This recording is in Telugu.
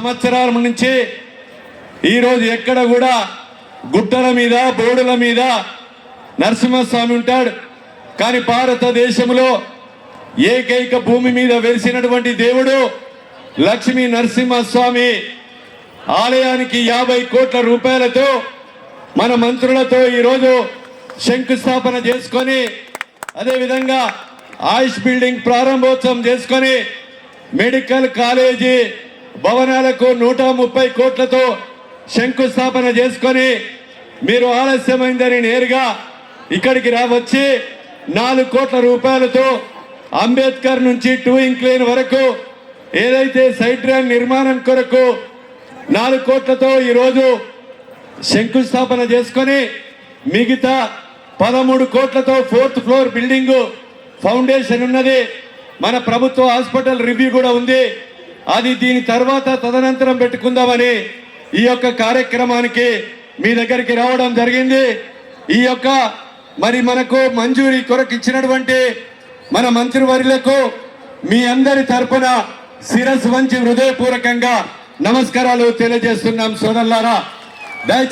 సంవత్సరాల నుంచి ఈరోజు ఎక్కడ కూడా గుట్టల మీద బోడుల మీద నరసింహస్వామి ఉంటాడు. కానీ భారతదేశంలో ఏకైక భూమి మీద వెలిసినటువంటి దేవుడు లక్ష్మీ నరసింహస్వామి ఆలయానికి 50 కోట్ల రూపాయలతో మన మంత్రులతో ఈరోజు శంకుస్థాపన చేసుకొని, అదేవిధంగా ఆయుష్ బిల్డింగ్ ప్రారంభోత్సవం చేసుకొని, మెడికల్ కాలేజీ భవనాలకు 130 కోట్లతో శంకుస్థాపన చేసుకొని, మీరు ఆలస్యమైందని నేరుగా ఇక్కడికి వచ్చి 4 కోట్ల రూపాయలతో అంబేద్కర్ నుంచి టూయింగ్ లేన్ వరకు ఏదైతే సైడ్ డ్రైన్ నిర్మాణం కొరకు 4 కోట్లతో ఈరోజు శంకుస్థాపన చేసుకొని, మిగతా 13 కోట్లతో 4th ఫ్లోర్ బిల్డింగ్ ఫౌండేషన్ ఉన్నది. మన ప్రభుత్వ హాస్పిటల్ రివ్యూ కూడా ఉంది. అది దీని తర్వాత తదనంతరం పెట్టుకుందామని ఈ యొక్క కార్యక్రమానికి మీ దగ్గరికి రావడం జరిగింది. ఈ యొక్క మరి మనకు మంజూరీ కొరకు ఇచ్చినటువంటి మన మంత్రివర్యులకు మీ అందరి తరపున శిరస్సు వంచి హృదయపూర్వకంగా నమస్కారాలు తెలియజేస్తున్నాం సోదరులారా.